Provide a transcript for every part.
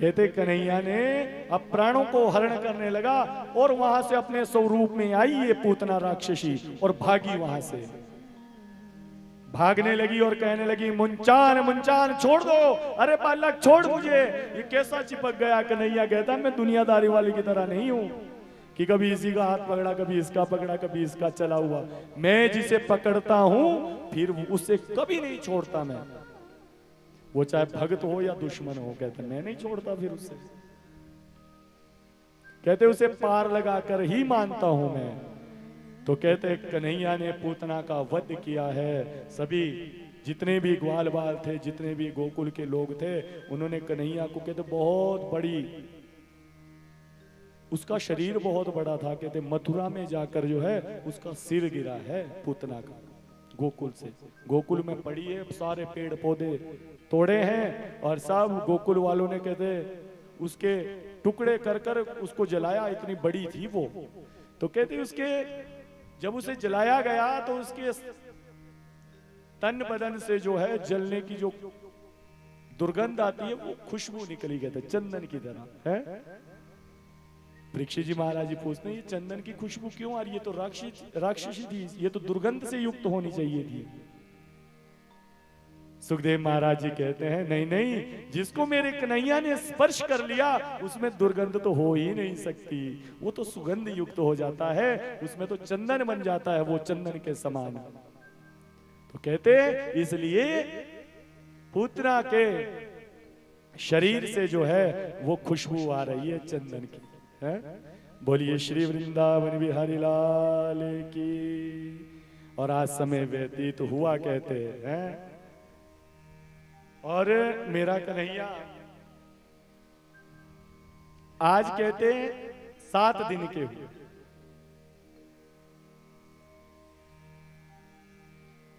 कहते कन्हैया ने अब प्राणों को हरण करने लगा और वहां से अपने स्वरूप में आई ये पूतना राक्षसी और भागी वहां से। भागने लगी और कहने लगी मुंचान मुंचान छोड़ दो, अरे बालक छोड़ मुझे। ये कैसा चिपक गया। कन्हैया कहता मैं दुनियादारी वाले की तरह नहीं हूं कि कभी इसी का हाथ पकड़ा, कभी इसका पकड़ा, कभी इसका चला हुआ। मैं जिसे पकड़ता हूं फिर उससे कभी नहीं छोड़ता मैं, वो चाहे भक्त हो या दुश्मन हो। कहते मैं नहीं छोड़ता फिर उससे। कहते उसे पार लगाकर ही मानता हूं मैं। तो कहते कन्हैया ने पूतना का वध किया है। सभी जितने भी ग्वाल बाल थे, जितने भी गोकुल के लोग थे, उन्होंने कन्हैया को कहते बहुत बड़ी, उसका शरीर बहुत बड़ा था। कहते मथुरा में जाकर जो है उसका सिर गिरा है पूतना का, गोकुल से। गोकुल में पड़ी है, सारे पेड़ पौधे तोड़े हैं और सब गोकुल वालों ने कहते उसके टुकड़े कर कर उसको जलाया। इतनी बड़ी थी वो। तो कहते उसके जब उसे जलाया गया तो उसके तन बदन से जो है जलने की जो दुर्गंध आती है वो खुशबू निकली, कहते चंदन की तरह है। परीक्षित जी महाराज जी पूछते हैं ये चंदन की खुशबू क्यों आ रही है? तो राक्षसी थी, ये तो दुर्गंध से युक्त होनी चाहिए थी। सुखदेव महाराज जी कहते हैं नहीं नहीं, जिसको मेरे कन्हैया ने स्पर्श कर लिया उसमें दुर्गंध तो हो ही नहीं सकती, वो तो सुगंध युक्त हो जाता है, उसमें तो चंदन बन जाता है वो चंदन के समान। तो कहते इसलिए पूतना के शरीर से जो है वो खुशबू आ रही है चंदन की है। बोलिए श्री वृंदावन बिहारी लाल की। और आज समय व्यतीत हुआ कहते हैं और मेरा कन्हैया आज कहते 7 दिन के हुए।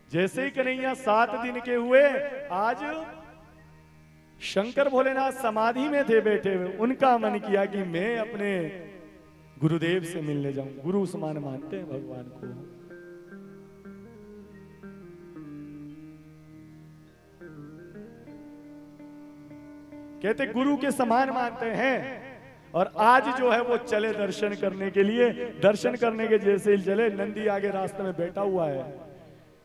जैसे ही कन्हैया 7 दिन के हुए, आज शंकर भोलेनाथ समाधि में थे बैठे हुए। उनका मन किया कि मैं अपने गुरुदेव से मिलने जाऊं। गुरु समान मानते हैं भगवान को। कहते गुरु के समान मानते हैं। और आज जो है वो चले दर्शन करने के लिए। दर्शन करने के जैसे ही चले, नंदी आगे रास्ते में बैठा हुआ है।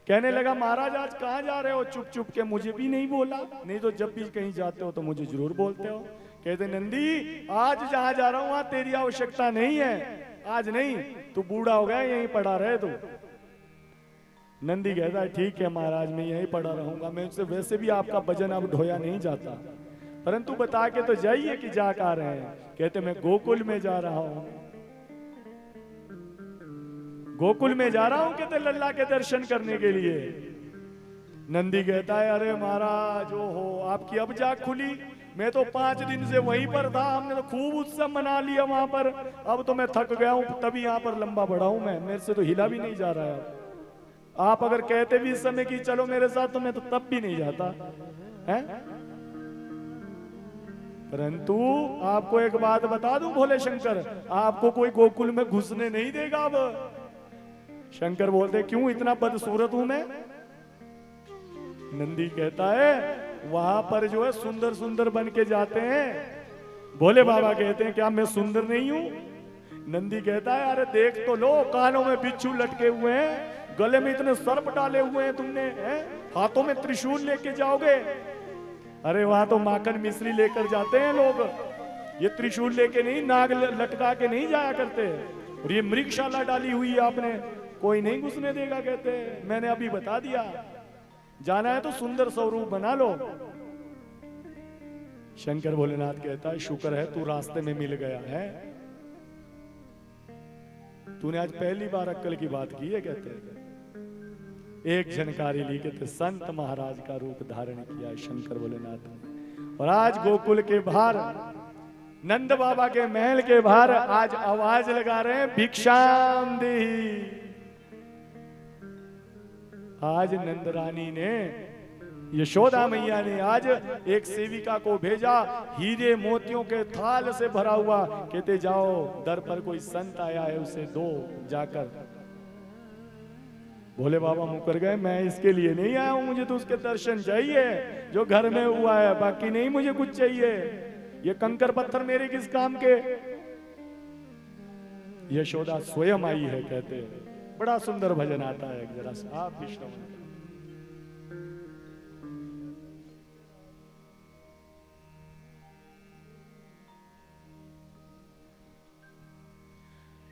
कहने लगा महाराज आज कहाँ जा रहे हो? चुप चुप के मुझे भी नहीं बोला, नहीं तो जब भी कहीं जाते हो तो मुझे जरूर बोलते हो। कहते नंदी आज जहां जा रहा हूं वहां तेरी आवश्यकता नहीं है, आज नहीं, तू बूढ़ा हो गया, यहीं पड़ा रहे तू। नंदी कहता है ठीक है महाराज मैं यहीं पड़ा रहूंगा, मैं उससे वैसे भी आपका भजन अब ढोया नहीं जाता, परंतु बता के तो जाइए कि जा कहाँ रहे हैं। कहते मैं गोकुल में जा रहा हूं, गोकुल में जा रहा हूं कहते लल्ला के दर्शन करने के लिए। नंदी कहता है अरे महाराज हो आपकी अब जाग खुली, मैं तो 5 दिन से वहीं पर था, हमने तो खूब उत्सव मना लिया वहां पर, अब तो मैं थक गया हूं तभी यहाँ पर लंबा बढ़ा हूं मैं, मेरे से तो हिला भी नहीं जा रहा है। आप अगर कहते भी इस समय कि चलो मेरे साथ तो मैं तो तब भी नहीं जाता है। परंतु आपको एक बात बता दूं भोले शंकर, आपको कोई गोकुल में घुसने नहीं देगा अब। शंकर बोलते क्यों इतना बदसूरत हूं मैं? नंदी कहता है वहां पर जो है सुंदर सुंदर बन के जाते हैं। भोले बाबा कहते हैं क्या मैं सुंदर नहीं हूं? नंदी कहता है अरे देख तो लो, कानों में बिच्छू लटके हुए हैं, गले में इतने सर्प डाले हुए हैं तुमने, हाथों में त्रिशूल लेके जाओगे? अरे वहां तो माखन मिश्री लेकर जाते हैं लोग, ये त्रिशूल लेके नहीं, नाग लटका के नहीं जाया करते। और ये मृगशाला डाली हुई है आपने, कोई नहीं घुसने देगा। कहते मैंने अभी बता दिया, जाना है तो सुंदर स्वरूप बना लो। शंकर भोलेनाथ कहता है शुक्र है तू रास्ते में मिल गया है, तूने आज पहली बार अक्कल की बात की है। कहते एक झनकारी ली, कहते संत महाराज का रूप धारण किया शंकर भोलेनाथ ने। और आज गोकुल के बाहर नंद बाबा के महल के बाहर आज आवाज लगा रहे हैं भिक्षाम देहि। आज नंद रानी ने, यशोदा मैया ने आज एक सेविका को भेजा, हीरे मोतियों के थाल से भरा हुआ। कहते जाओ दर पर कोई संत आया है उसे दो जाकर। भोले बाबा मुकर गए, मैं इसके लिए नहीं आया हूं, मुझे तो उसके दर्शन चाहिए जो घर में हुआ है, बाकी नहीं मुझे कुछ चाहिए। ये कंकर पत्थर मेरे किस काम के। यशोदा स्वयं आई है कहते हैं। बड़ा सुंदर भजन आता है, जरा सा आप भी श्रवण करें।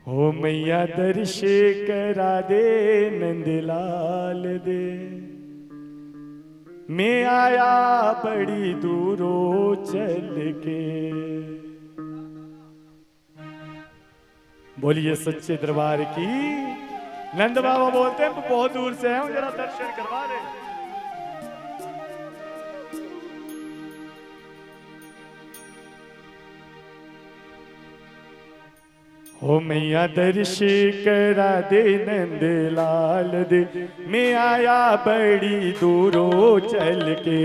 हो मैया दर्शे करा दे नंदलाल दे, मैं आया बड़ी दूरों चल के। बोलिए सच्चे दरबार की। नंद बाबा बोलते हैं बहुत दूर से हैं, जरा दर्शन करवा दे। हो मैया दर्श करा दे नंदलाल दे, मैं आया बड़ी दूरों चल के।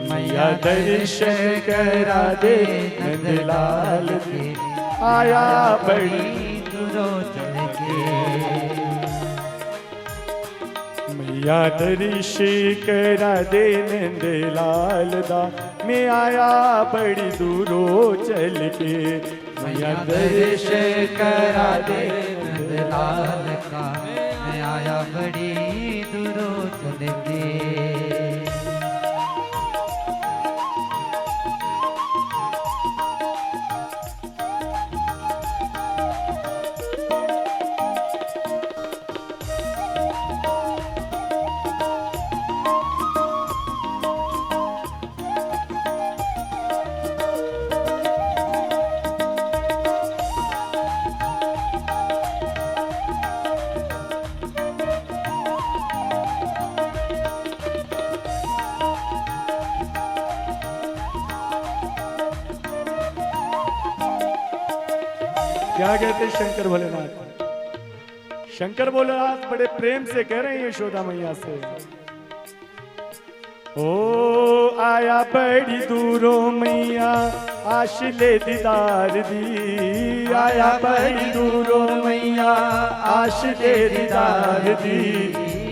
मैया दर्श करा दे नंदलाल दे, आया बड़ी दूरों चल के। मैया दर्श करा दे नंदलाल दा, मैं आया बड़ी दूरों चल के। मैया दर्श करा दे नंदलाल का, मैं आया बड़ी दूरों चल के। क्या कहते शंकर भोलेनाथ। शंकर भोलेनाथ बड़े प्रेम से कह रहे हैं यशोदा मैया से, ओ आया बड़ी दूरों मैया आश ले दीदार दी। आया बड़ी दूरों मैया आश ले दीदार दी।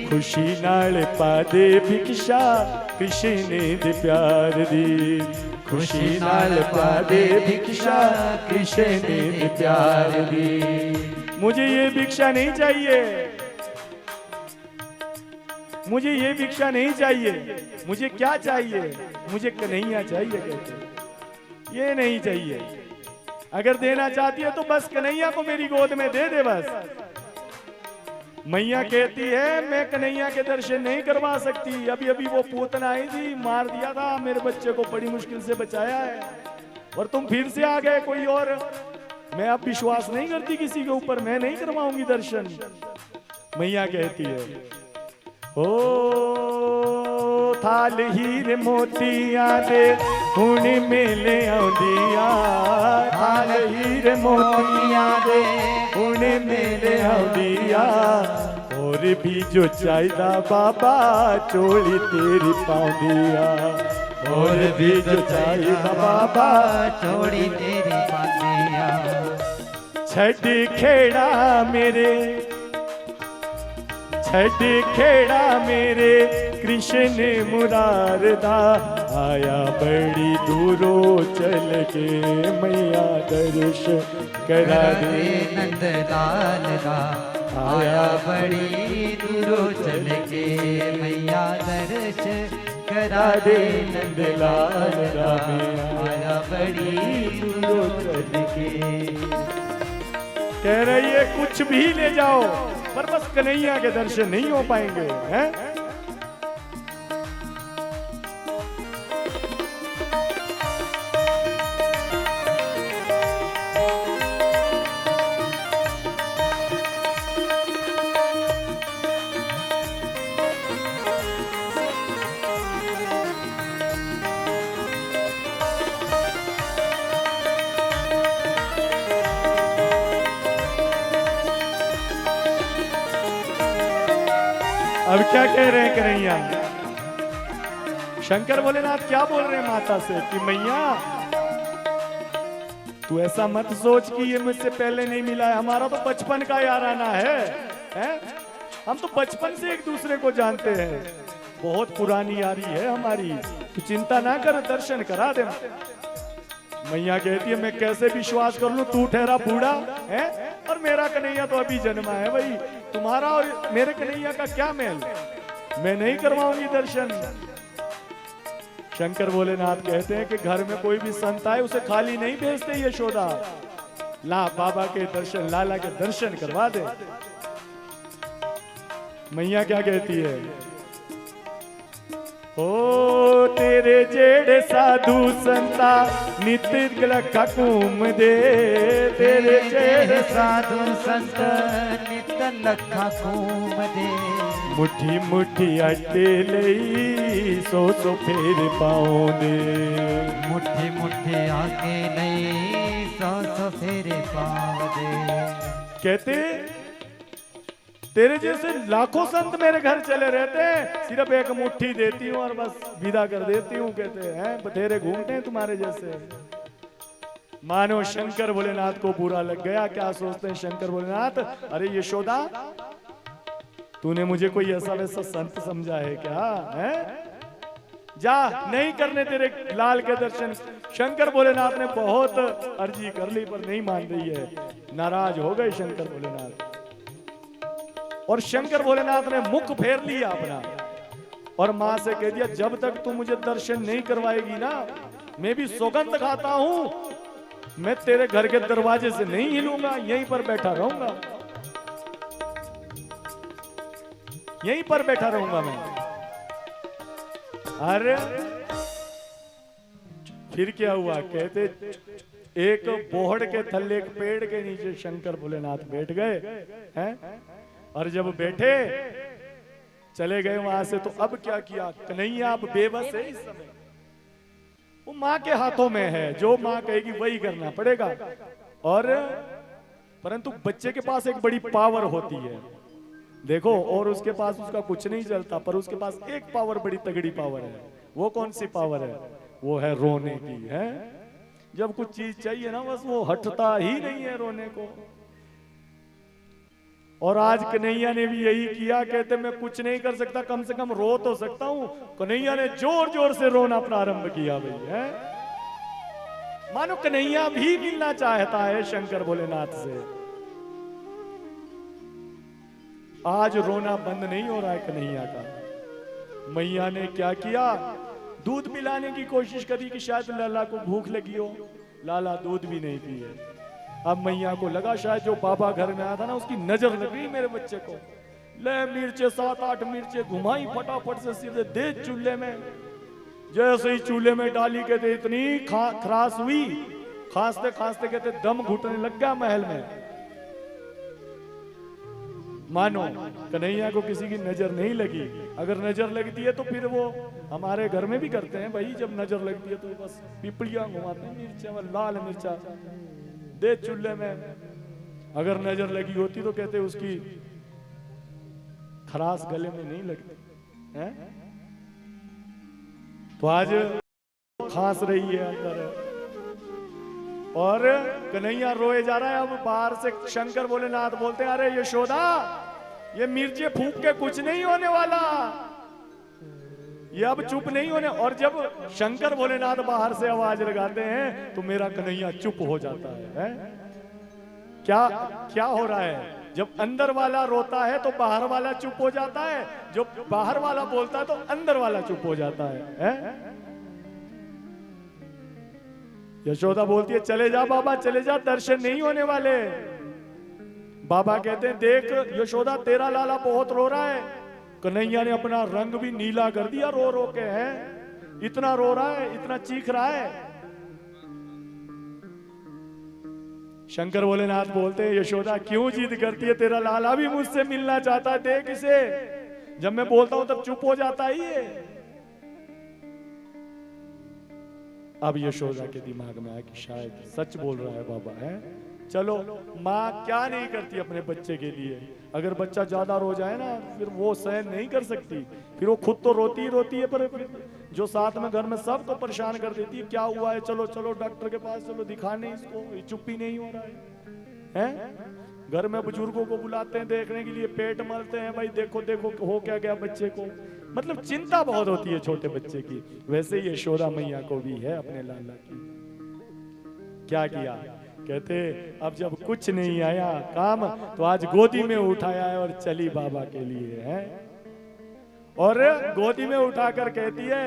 खुशी नाल पा दे भिक्षा कृष्ण ने दे प्यार दी। खुशी नाल पा दे भिक्षा कृष्ण ने प्यार दी। मुझे ये भिक्षा नहीं चाहिए, मुझे ये भिक्षा नहीं चाहिए। मुझे क्या चाहिए? मुझे कन्हैया चाहिए कहते, ये नहीं चाहिए। अगर देना चाहती है तो बस कन्हैया को मेरी गोद में दे दे बस। मैया कहती है मैं कन्हैया के दर्शन नहीं करवा सकती। अभी अभी वो पूतना आई थी, मार दिया था, मेरे बच्चे को बड़ी मुश्किल से बचाया है, और तुम फिर से आ गए कोई और। मैं अब विश्वास नहीं करती किसी के ऊपर, मैं नहीं करवाऊंगी दर्शन। मैया कहती है ओ थाल हीरे मोतिया दे हुण मेले आउंदिया। थाल हीरे मोतिया दे हुण मेले आउंदिया। और भी जो चाहिदा बाबा चोली तेरी पाउंदिया। और भी जो चाहिदा बाबा चोली तेरी पाउंदिया। छड़ खेड़ा मेरे, छड़ खेड़ा मेरे कृष्ण मुरारदा। आया बड़ी दूरों चल के मैया दर्श करा दे नंदलाल का। आया बड़ी दूरों चल के मैया दर्श करा दे नंदलाल का। आया बड़ी दूरों चल के। कह रही है कुछ भी ले जाओ पर बस कन्हैया के दर्शन नहीं हो पाएंगे हैं। अब क्या कह रहे हैं कन्हैया? शंकर भोलेनाथ क्या बोल रहे हैं माता से कि मैया तू ऐसा मत सोच कि ये मुझसे पहले नहीं मिला है, हमारा तो बचपन का याराना है? हम तो बचपन से एक दूसरे को जानते हैं, बहुत पुरानी यारी है हमारी, तू चिंता ना कर, दर्शन करा दे। मैया कहती है मैं कैसे विश्वास कर लूं, तू ठहरा बूढ़ा है और मेरा कन्हैया तो अभी जन्मा है। भाई तुम्हारा और मेरे कन्हैया का क्या मेल, मैं नहीं करवाऊंगी दर्शन। शंकर भोलेनाथ कहते हैं कि घर में कोई भी संत आए उसे खाली नहीं भेजते यशोदा, ला बाबा के दर्शन, लाला के दर्शन करवा दे। मैया क्या कहती है, ओ तेरे जेड़े साधु संता नित्य लखा घूम दे, तेरे जेड़े साधु संत नित लखा घूम दे, मुट्ठी मुट्ठी आटे लई सो सो फेर पाओ दे, मुट्ठी मुट्ठी आके नहीं सौ सौ फेरे पाँव दे। कहते तेरे जैसे लाखों संत मेरे घर चले रहते हैं, सिर्फ एक मुट्ठी देती हूँ और बस विदा कर देती हूँ। कहते हैं बथेरे घूमते हैं तुम्हारे जैसे। मानो शंकर भोलेनाथ को बुरा लग गया। क्या सोचते हैं शंकर भोलेनाथ, अरे यशोदा तूने मुझे कोई ऐसा वैसा संत समझा है क्या है? जा नहीं करने तेरे लाल के दर्शन। शंकर भोलेनाथ ने बहुत अर्जी कर ली पर नहीं मान रही है, नाराज हो गए शंकर भोलेनाथ। और शंकर भोलेनाथ ने मुख फेर लिया अपना और मां से कह दिया जब तक तू मुझे दर्शन नहीं करवाएगी ना, मैं भी सौगंध खाता हूं, मैं तेरे घर के दरवाजे से नहीं हिलूंगा, यहीं पर बैठा रहूंगा, यहीं पर बैठा रहूंगा मैं। अरे फिर क्या हुआ, कहते एक बोहड़ के थल्ले एक पेड़ के नीचे शंकर भोलेनाथ बैठ गए हैं। और जब बैठे चले गए वहां से, तो अब क्या किया, कन्हैया अब बेबस है इस समय, वो मां के हाथों में है, जो मां कहेगी वही करना पड़ेगा। और परंतु बच्चे के पास एक बड़ी पावर होती है, देखो, और उसके पास उसका कुछ नहीं चलता, पर उसके पास एक पावर, बड़ी तगड़ी पावर है। वो कौन सी पावर है, वो है रोने की है। जब कुछ चीज चाहिए ना, बस वो हटता ही नहीं है रोने को। और आज कन्हैया ने भी यही किया, कहते मैं कुछ नहीं कर सकता, कम से कम रो तो सकता हूं। कन्हैया ने जोर जोर से रोना प्रारंभ किया भाई है। मानो कन्हैया भी मिलना चाहता है शंकर भोलेनाथ से। आज रोना बंद नहीं हो रहा है कन्हैया का। मैया ने क्या किया, दूध पिलाने की कोशिश करी कि शायद लाला को भूख लगी हो, लाला दूध भी नहीं पिए। अब मैया को लगा शायद जो बाबा घर में आया था ना, उसकी नजर लग गई मेरे बच्चे को। ले मिर्चे 7-8 मिर्चे घुमाई फटाफट से, सीधे दे चूल्हे में। जैसे ही चूल्हे में डाली, कहते इतनी खरास हुई, खांसते खांसते कहते दम घुटने लग गया महल में। मानो कन्हैया को किसी की नजर नहीं लगी। अगर नजर लगती है तो फिर वो हमारे घर में भी करते हैं भाई, जब नजर लगती है तो बस पिपड़ियां घुमाते हैं, मिर्चा लाल मिर्चा दे चूल्हे में। अगर नजर लगी होती तो कहते उसकी खरास गले में नहीं लगती है। तो आज खांस रही है अंदर और कन्हैया रोए जा रहा है। अब बाहर से शंकर भोलेनाथ बोलते हैं, अरे यशोदा ये मिर्चे फूंक के कुछ नहीं होने वाला, ये अब चुप नहीं होने। और जब शंकर भोलेनाथ बाहर से आवाज लगाते हैं तो मेरा कन्हैया चुप हो जाता है। क्या क्या हो रहा है, जब अंदर वाला रोता है तो बाहर वाला चुप हो जाता है, जो बाहर वाला बोलता है तो अंदर वाला चुप हो जाता है? यशोदा बोलती है चले जा बाबा चले जा, दर्शन नहीं होने वाले। बाबा कहते हैं देख यशोदा तेरा लाला बहुत रो रहा है। कन्हैया ने अपना रंग भी नीला कर दिया रो रो के, है इतना रो रहा है, इतना चीख रहा है। शंकर भोलेनाथ बोलते हैं यशोदा क्यों जिद करती है, तेरा लाला भी मुझसे मिलना चाहता है, देख इसे, जब मैं बोलता हूं तब चुप हो जाता ही है। अब यशोदा के दिमाग में आया कि शायद सच बोल रहा है बाबा है। चलो माँ क्या नहीं करती अपने बच्चे के लिए। अगर बच्चा ज्यादा रो जाए ना फिर वो सहन नहीं कर सकती, फिर वो खुद तो रोती ही रोती है, पर जो साथ में घर में सबको परेशान कर देती है। क्या हुआ है, चलो चलो डॉक्टर के पास चलो, दिखाने इसको, ये चुप ही नहीं हो रहा है? घर में बुजुर्गों को बुलाते हैं देखने के लिए, पेट मलते हैं, भाई देखो देखो हो क्या गया बच्चे को। मतलब चिंता बहुत होती है छोटे बच्चे की। वैसे ही यशोदा मैया को भी है अपने लाला की। क्या किया? कहते अब जब कुछ नहीं आया काम तो आज गोदी में उठाया है और चली बाबा के लिए है। और गोदी में उठाकर कहती है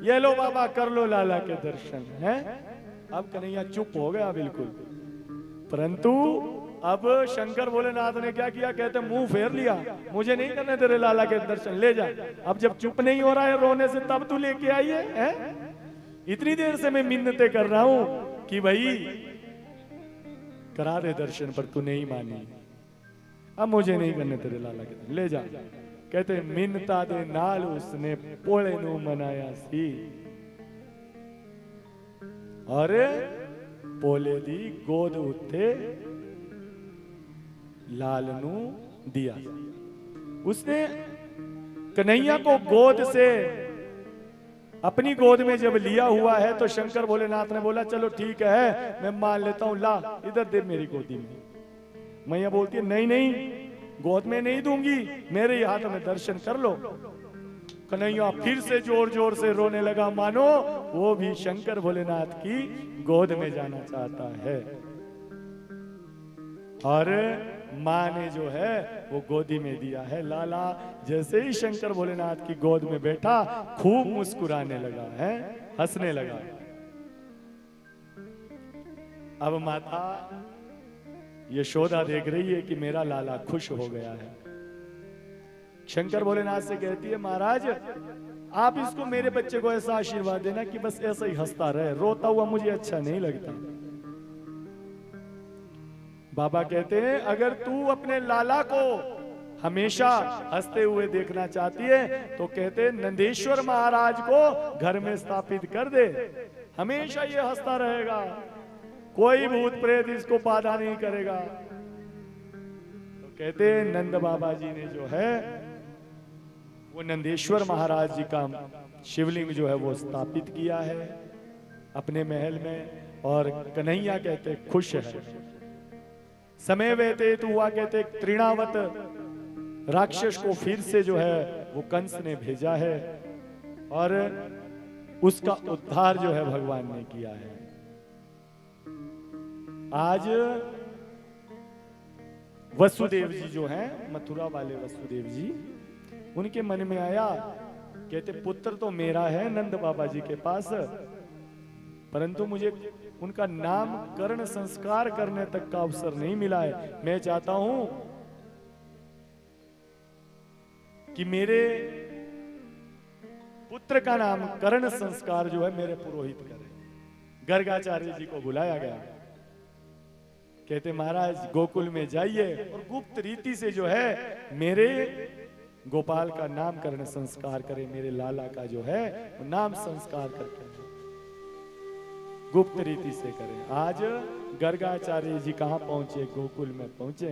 ये लो बाबा कर लो लाला के दर्शन है। अब कन्हैया चुप हो गया बिल्कुल। परंतु अब शंकर भोलेनाथ ने क्या किया? कहते मुंह फेर लिया, मुझे नहीं करने तेरे लाला के दर्शन, ले जा। अब जब चुप नहीं हो रहा है रोने से तब तू लेके आई है? इतनी देर से मैं मिन्नतें कर रहा हूं कि भाई करा दे दर्शन, पर तू नहीं मानी। अब मुझे नहीं करने तेरे लाला के दर्शन, ले जा। कहते मिन्नता दे नाल उसने पोले नू मनाया सी और पोले दी गोद उत्ते लाल नू दिया। उसने कन्हैया को गोद से अपनी गोद में जब लिया हुआ है तो शंकर भोलेनाथ ने बोला चलो ठीक है मैं मान लेता हूं, ला इधर दे मेरी गोदी में। मैया बोलती है नहीं नहीं गोद में नहीं दूंगी, मेरे ही हाथ में दर्शन कर लो। कन्हैया फिर से जोर जोर से रोने लगा, मानो वो भी शंकर भोलेनाथ की गोद में जाना चाहता है। और माँ ने जो है वो गोदी में दिया है लाला। जैसे ही शंकर भोलेनाथ की गोद में बैठा खूब मुस्कुराने लगा है, हंसने लगा। अब माता यशोदा देख रही है कि मेरा लाला खुश हो गया है। शंकर भोलेनाथ से कहती है महाराज आप इसको मेरे बच्चे को ऐसा आशीर्वाद देना कि बस ऐसा ही हंसता रहे, रोता हुआ मुझे अच्छा नहीं लगता। बाबा कहते हैं अगर तू अपने लाला को हमेशा हंसते हुए देखना चाहती है तो कहते नंदेश्वर महाराज को घर में स्थापित कर दे, हमेशा ये हंसता रहेगा, कोई भूत प्रेत इसको बाधा नहीं करेगा। तो कहते नंद बाबा जी ने जो है वो नंदेश्वर महाराज जी का शिवलिंग जो है वो स्थापित किया है अपने महल में। और कन्हैया कहते खुश है। समय व्यतीत हुआ, कहते तृणावत राक्षस को फिर से जो है वो कंस ने भेजा है और उसका उद्धार जो है भगवान ने किया है। आज वसुदेव जी जो हैं, मथुरा वाले वसुदेव जी, उनके मन में आया, कहते पुत्र तो मेरा है नंद बाबा जी के पास, परंतु मुझे उनका नामकरण संस्कार करने तक का अवसर नहीं मिला है। मैं चाहता हूं कि मेरे पुत्र का नामकरण संस्कार जो है मेरे पुरोहित करें। गर्गाचार्य जी को बुलाया गया। कहते महाराज गोकुल में जाइए और गुप्त रीति से जो है मेरे गोपाल का नामकरण संस्कार करें, मेरे लाला का जो है वो नाम संस्कार करके गुप्त रीति से करें। आज गर्गाचार्य जी कहां पहुंचे? गोकुल में पहुंचे।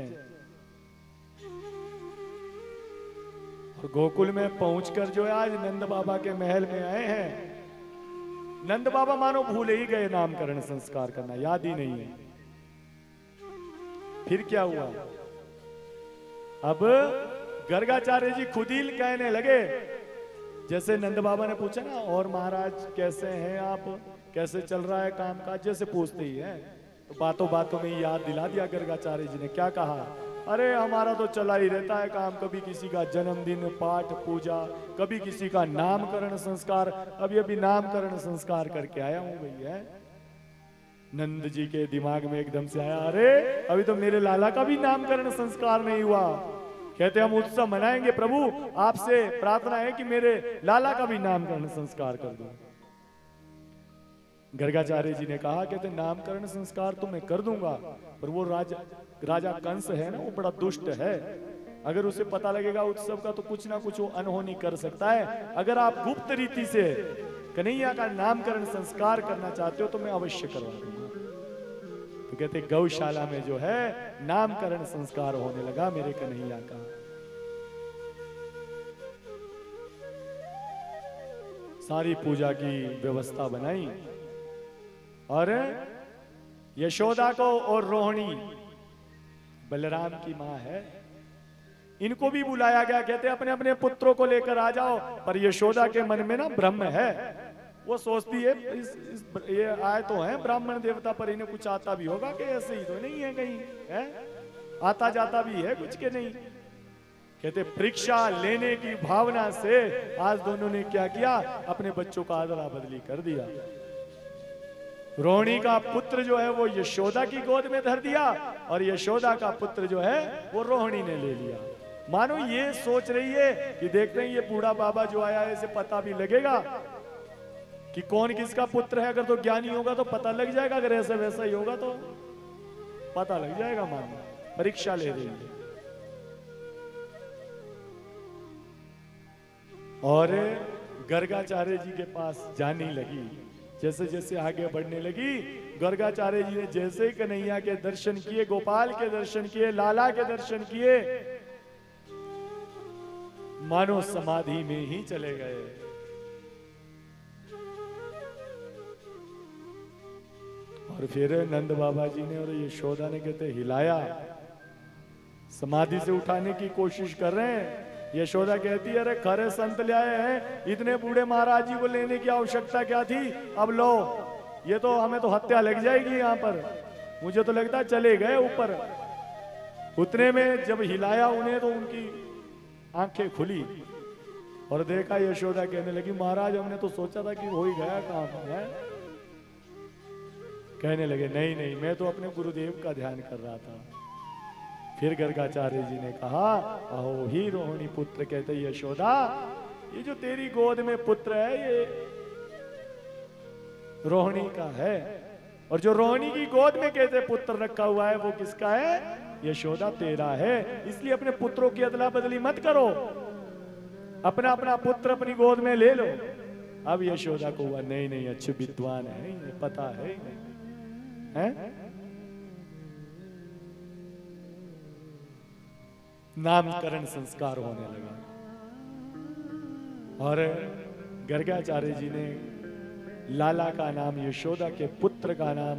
और गोकुल में पहुंचकर जो है आज नंद बाबा के महल में आए हैं। नंद बाबा मानो भूल ही गए नामकरण संस्कार करना, याद ही नहीं है। फिर क्या हुआ? अब गर्गाचार्य जी खुद ही कहने लगे, जैसे नंद बाबा ने पूछा ना और महाराज कैसे हैं आप, कैसे चल रहा है काम काज, जैसे पूछते ही है, तो बातों बातों में याद दिला दिया गर्गाचार्य जी ने। क्या कहा? अरे हमारा तो चला ही रहता है काम, कभी किसी का जन्मदिन, पाठ पूजा, कभी किसी का नामकरण संस्कार। अभी अभी नामकरण संस्कार करके आया हूं भैया। नंद जी के दिमाग में एकदम से आया, अरे अभी तो मेरे लाला का भी नामकरण संस्कार नहीं हुआ। कहते हम उत्सव मनाएंगे प्रभु, आपसे प्रार्थना है कि मेरे लाला का भी नामकरण संस्कार कर दो। गर्गाचार्य जी ने कहा, कहते नामकरण संस्कार तो मैं कर दूंगा, पर वो राजा कंस है ना, वो बड़ा दुष्ट है। अगर उसे पता लगेगा उत्सव का तो कुछ ना कुछ वो अनहोनी कर सकता है। अगर आप गुप्त रीति से कन्हैया का नामकरण संस्कार करना चाहते हो तो मैं अवश्य करवा दूंगा। तो कहते गौशाला में जो है नामकरण संस्कार होने लगा मेरे कन्हैया का। सारी पूजा की व्यवस्था बनाई और यशोदा को और रोहिणी बलराम की मां है, इनको भी बुलाया गया। कहते अपने अपने पुत्रों को लेकर आ जाओ। पर यशोदा के मन में ना ब्रह्म है, वो सोचती है ये आए तो हैं ब्राह्मण देवता, पर इन्हें कुछ आता भी होगा कि ऐसे ही तो नहीं है कहीं, है आता जाता भी है कुछ के नहीं। कहते परीक्षा लेने की भावना से आज दोनों ने क्या किया, अपने बच्चों का अदला बदली कर दिया। रोहिणी का पुत्र जो है वो यशोदा की गोद में धर दिया, और यशोदा का पुत्र जो है वो रोहिणी ने ले लिया। मानो ये सोच रही है कि देखते हैं ये बूढ़ा बाबा जो आया है इसे पता भी लगेगा कि कौन किसका पुत्र है। अगर तो ज्ञानी होगा तो पता लग जाएगा, अगर ऐसा वैसा ही होगा तो पता लग जाएगा। मानो परीक्षा ले रही है। और गर्गाचार्य जी के पास जाने लगी। जैसे जैसे आगे बढ़ने लगी, गर्गाचार्य जी ने जैसे ही कन्हैया के दर्शन किए, गोपाल के दर्शन किए, लाला के दर्शन किए, मानो समाधि में ही चले गए। और फिर नंद बाबा जी ने और यशोदा ने कहते हिलाया, समाधि से उठाने की कोशिश कर रहे हैं। यशोदा कहती है अरे खरे संत ले आए हैं, इतने बूढ़े महाराज जी को लेने की आवश्यकता क्या थी। अब लो, ये तो हमें तो हत्या लग जाएगी यहाँ पर। मुझे तो लगता है चले गए ऊपर। उतने में जब हिलाया उन्हें तो उनकी आंखें खुली और देखा, यशोदा कहने लगी महाराज हमने तो सोचा था कि हो ही गया काम है। कहने लगे नहीं नहीं, मैं तो अपने गुरुदेव का ध्यान कर रहा था। फिर गर्गाचार्य जी ने कहा अहो ही रोहिणी पुत्र। कहते यशोदा ये जो तेरी गोद में पुत्र है ये रोहिणी का है, और जो रोहिणी की गोद में कहते पुत्र रखा हुआ है वो किसका है, यशोदा तेरा है। इसलिए अपने पुत्रों की अदला बदली मत करो, अपना अपना पुत्र अपनी गोद में ले लो। अब यशोदा को हुआ नहीं नहीं अच्छे विद्वान है, इन्हें पता है, है? नामकरण संस्कार होने लगा। और गर्गाचार्य जी ने लाला का नाम, यशोदा के पुत्र का नाम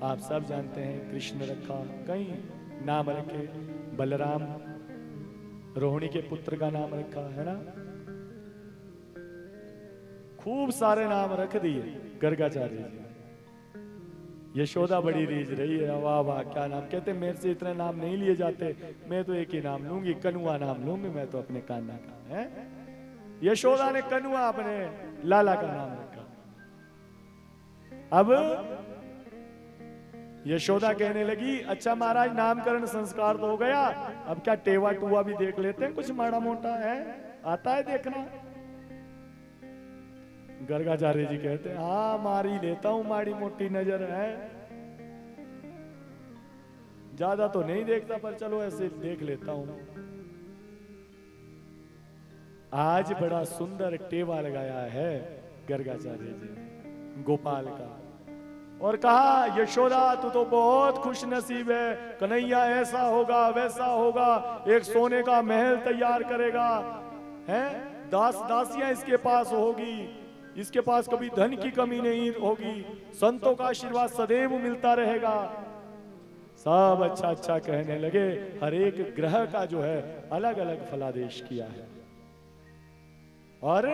आप सब जानते हैं कृष्ण रखा, कई नाम रखे, बलराम रोहिणी के पुत्र का नाम रखा है ना, खूब सारे नाम रख दिए गर्गाचार्य जी। यशोदा बड़ी रीझ रही है, वाह वाह क्या नाम। कहते मेरे से इतने नाम नहीं लिए जाते, मैं तो एक ही नाम लूंगी, कनुआ नाम लूंगी मैं तो अपने कान्हा का है। यशोदा ने कनुआ अपने लाला का नाम रखा। अब यशोदा कहने लगी अच्छा महाराज नामकरण संस्कार तो हो गया, अब क्या टेवा टुआ भी देख लेते हैं, कुछ माड़ा मोटा है आता है देखना। गर्गाचार्य जी कहते हैं हाँ मारी लेता हूं, माड़ी मोटी नजर है, ज्यादा तो नहीं देखता पर चलो ऐसे देख लेता हूं। आज बड़ा सुंदर टेवा लगाया है गर्गाचार्य जी गोपाल का, और कहा यशोदा तू तो बहुत खुश नसीब है, कन्हैया ऐसा होगा वैसा होगा, एक सोने का महल तैयार करेगा, हैं दास दासियां इसके पास होगी, इसके पास कभी धन की कमी नहीं होगी, संतों का आशीर्वाद सदैव मिलता रहेगा। सब अच्छा अच्छा कहने लगे। हर एक ग्रह का जो है अलग अलग फलादेश किया है। और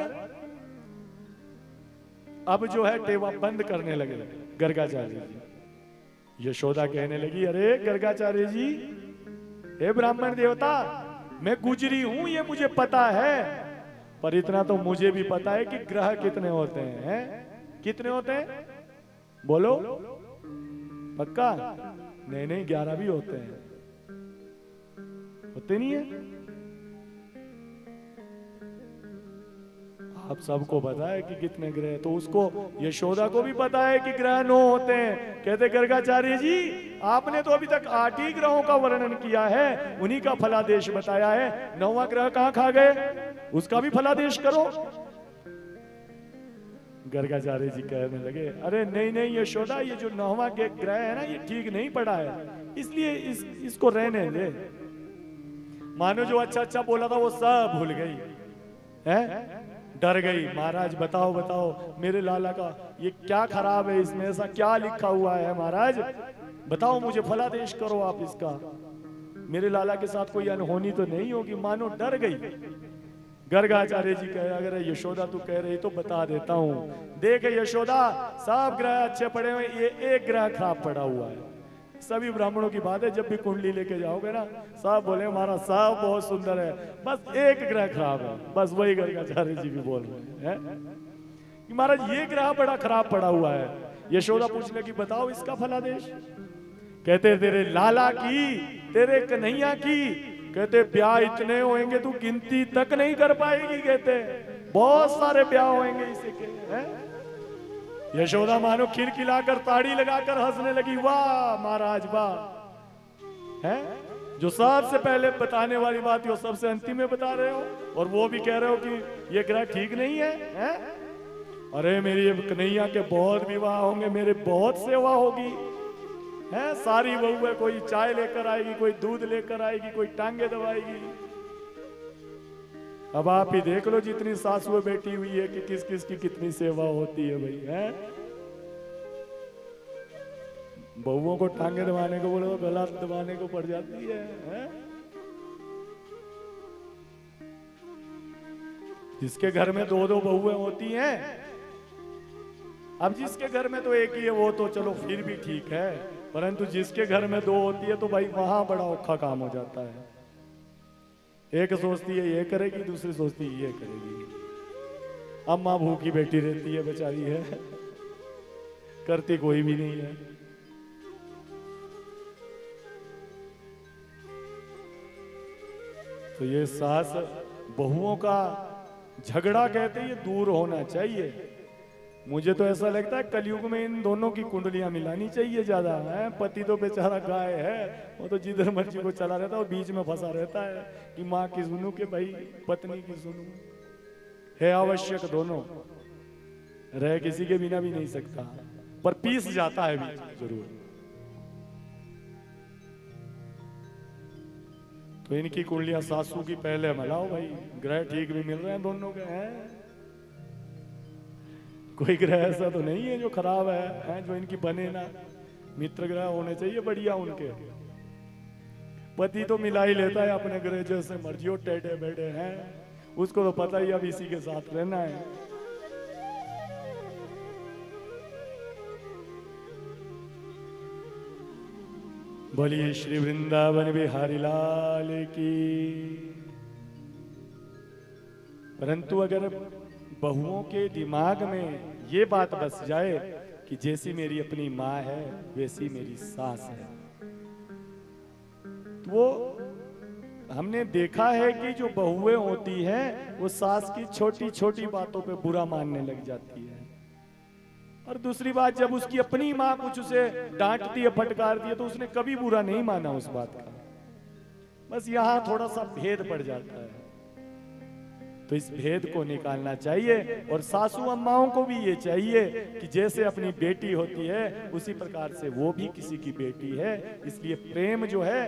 अब जो है टेवा बंद करने लगे गर्गाचार्य जी। यशोदा कहने लगी अरे गर्गाचार्य जी, हे ब्राह्मण देवता, मैं गुजरी हूं ये मुझे पता है, पर इतना तो मुझे भी पता है कि ग्रह कितने होते हैं? कितने होते हैं बोलो? पक्का? नहीं नहीं 11 भी होते हैं, होते नहीं है? आप सबको पता है कि कितने ग्रह, तो उसको यशोदा को भी पता है कि ग्रह 9 होते हैं। कहते गर्गाचार्य जी आपने तो अभी तक 8 ही ग्रहों का वर्णन किया है, उन्हीं का फलादेश बताया है, 9वां ग्रह कहां खा गए, उसका भी फलादेश करो। गर्गाचार्य जी कहने लगे अरे नहीं नहीं यशोदा, ये जो 9वां ग्रह है ना ये ठीक नहीं पड़ा है, इसलिए इसको रहने दे। मानो जो अच्छा अच्छा बोला था वो सब भूल गई है, डर गई। महाराज बताओ बताओ मेरे लाला का ये क्या खराब है, इसमें ऐसा क्या लिखा हुआ है महाराज, बताओ मुझे फलादेश करो आप इसका, मेरे लाला के साथ कोई अनहोनी तो नहीं होगी। मानो डर गई गर्गाचार्य जी कह रहे, अगर यशोदा तू कह रही तो बता देता हूँ। देख यशोदा, सब ग्रह अच्छे पड़े हुए, ये एक ग्रह खराब पड़ा हुआ है। सभी ब्राह्मणों की बात है, जब भी कुंडली लेके जाओगे ना, सब बोले हमारा सब बहुत सुंदर है, बस एक ग्रह खराब है। बस वही गर्गाचार्य जी भी बोल रहे हैं कि महाराज ये ग्रह बड़ा खराब पड़ा हुआ है। यशोदा पूछने की बताओ इसका फलादेश। कहते तेरे लाला की, तेरे कन्हैया की, कहते ब्याह इतने होंगे तू गिनती तक नहीं कर पाएगी, कहते बहुत सारे ब्याह होंगे इसी के, हैं? यशोदा मानो खिलखिलाकर ताड़ी लगाकर हंसने लगी, वाह महाराज वाह, है जो सबसे पहले बताने वाली बात वो सबसे अंतिम में बता रहे हो, और वो भी कह रहे हो कि ये ग्रह ठीक नहीं है, हैं? अरे मेरी कन्हैया के बहुत विवाह होंगे, मेरे बहुत सेवा होगी, है सारी बहू है, कोई चाय लेकर आएगी, कोई दूध लेकर आएगी, कोई टांगे दबाएगी। अब आप ही देख लो जितनी सासुएं बैठी हुई है कि किस किस की कितनी सेवा होती है भाई, है? बहुओं को टांगे दबाने को बोलो तो गला दबाने को पड़ जाती है? जिसके घर में दो दो बहुएं होती हैं, अब जिसके घर में तो एक ही है वो तो चलो फिर भी ठीक है, परंतु जिसके घर में दो होती है तो भाई वहां बड़ा औखा काम हो जाता है। एक सोचती है ये करेगी, दूसरी सोचती है ये करेगी। अम्मा भूखी बैठी रहती है बेचारी, है करती कोई भी नहीं है। तो ये सास बहुओं का झगड़ा कहते हैं ये दूर होना चाहिए। मुझे तो ऐसा लगता है कलयुग में इन दोनों की कुंडलियां मिलानी चाहिए ज्यादा, है? पति तो बेचारा गाय है, वो तो जिधर मर्जी को चला रहता है, वो बीच में फंसा रहता है कि माँ की सुनू के भाई पत्नी की सुनू। है आवश्यक दोनों, रह किसी के बिना भी नहीं सकता, पर पीस जाता है बीच में जरूर। तो इनकी कुंडलियां सासू की पहले मिलाओ भाई, ग्रह ठीक भी मिल रहे हैं दोनों के, हैं? कोई ग्रह ऐसा तो नहीं है जो खराब है, जो इनकी बने ना। मित्र ग्रह होने चाहिए बढ़िया उनके। पति तो मिला ही लेता है अपने ग्रह जैसे मर्जी हो, टेढ़े बेढ़े हैं, उसको तो पता ही अब इसी के साथ रहना है। बोलिए श्री वृंदावन बिहारी लाल की। परंतु अगर बहुओं के दिमाग में ये बात बस जाए कि जैसी मेरी अपनी माँ है वैसी मेरी सास है, तो वो हमने देखा है कि जो बहुएं होती हैं वो सास की छोटी छोटी बातों पे बुरा मानने लग जाती है। और दूसरी बात, जब उसकी अपनी माँ कुछ उसे डांटती है, फटकारती है, तो उसने कभी बुरा नहीं माना उस बात का। बस यहाँ थोड़ा सा भेद पड़ जाता है, तो इस भेद को निकालना चाहिए। और सासू अम्माओं को भी ये चाहिए कि जैसे अपनी बेटी होती है उसी प्रकार से वो भी किसी की बेटी है, इसलिए प्रेम जो है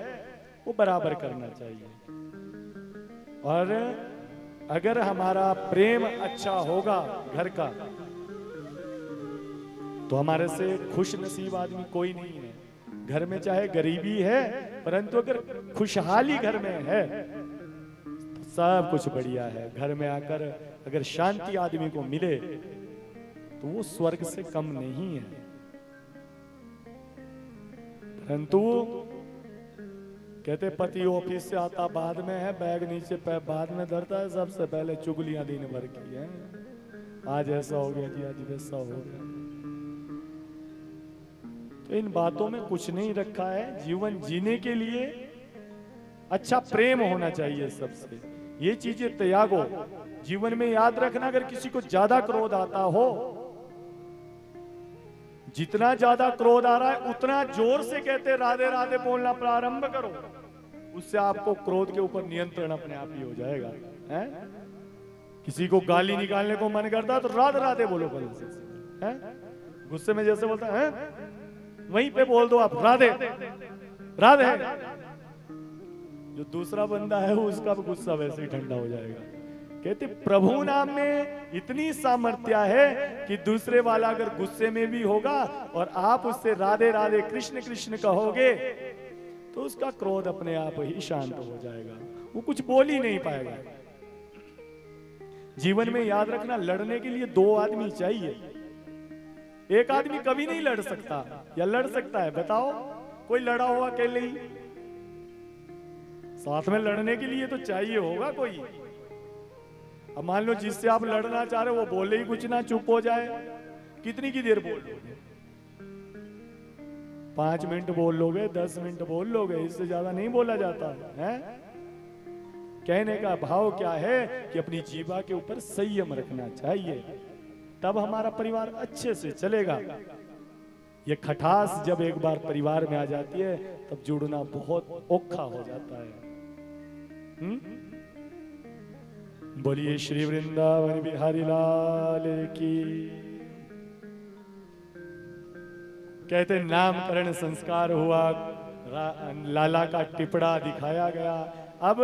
वो बराबर करना चाहिए। और अगर हमारा प्रेम अच्छा होगा घर का, तो हमारे से खुश नसीब आदमी कोई नहीं है। घर में चाहे गरीबी है, परंतु अगर खुशहाली घर में है तो सब कुछ बढ़िया है। घर में आकर अगर शांति आदमी को मिले तो वो स्वर्ग से कम नहीं है। परंतु कहते पति ऑफिस से आता बाद में है, बैग नीचे बाद में धरता है, सबसे पहले चुगलियां दिन भर की है। आज ऐसा हो गया जी, आज वैसा हो गया। तो इन बातों में कुछ नहीं रखा है। जीवन जीने के लिए अच्छा प्रेम होना चाहिए सबसे। ये चीजें त्यागो। जीवन में याद रखना, अगर किसी को ज्यादा क्रोध आता हो, जितना ज्यादा क्रोध आ रहा है उतना जोर से कहते राधे राधे बोलना प्रारंभ करो, उससे आपको क्रोध के ऊपर नियंत्रण अपने आप ही हो जाएगा। है? किसी को गाली निकालने को मन करता है तो राधे राधे बोलो बंद से। गुस्से में जैसे बोलता है वहीं पे बोल दो आप राधे राधे। जो दूसरा बंदा है उसका भी गुस्सा वैसे ही ठंडा हो जाएगा। कहते प्रभु नाम में इतनी सामर्थ्य है कि दूसरे वाला अगर गुस्से में भी होगा और आप उससे राधे राधे कृष्ण कृष्ण कहोगे तो उसका क्रोध अपने आप ही शांत हो जाएगा, वो कुछ बोल ही नहीं पाएगा। जीवन में याद रखना, लड़ने के लिए दो आदमी चाहिए। एक आदमी कभी नहीं लड़ सकता, या लड़ सकता है? बताओ, कोई लड़ा हुआ अकेले ही? साथ में लड़ने के लिए तो चाहिए होगा कोई। अब मान लो जिससे आप लड़ना चाह रहे हो वो बोले ही कुछ ना, चुप हो जाए, कितनी की देर बोल लोगे? 5 मिनट बोल लोगे, 10 मिनट बोल लोगे, इससे ज्यादा नहीं बोला जाता है। कहने का भाव क्या है कि अपनी जीवा के ऊपर संयम रखना चाहिए, तब हमारा परिवार अच्छे से चलेगा। ये खटास जब एक बार परिवार में आ जाती है तब जुड़ना बहुत औखा हो जाता है। बोलिए श्री वृंदावन बिहारी लाल की। कहते नामकरण संस्कार हुआ, लाला का टिपड़ा दिखाया गया। अब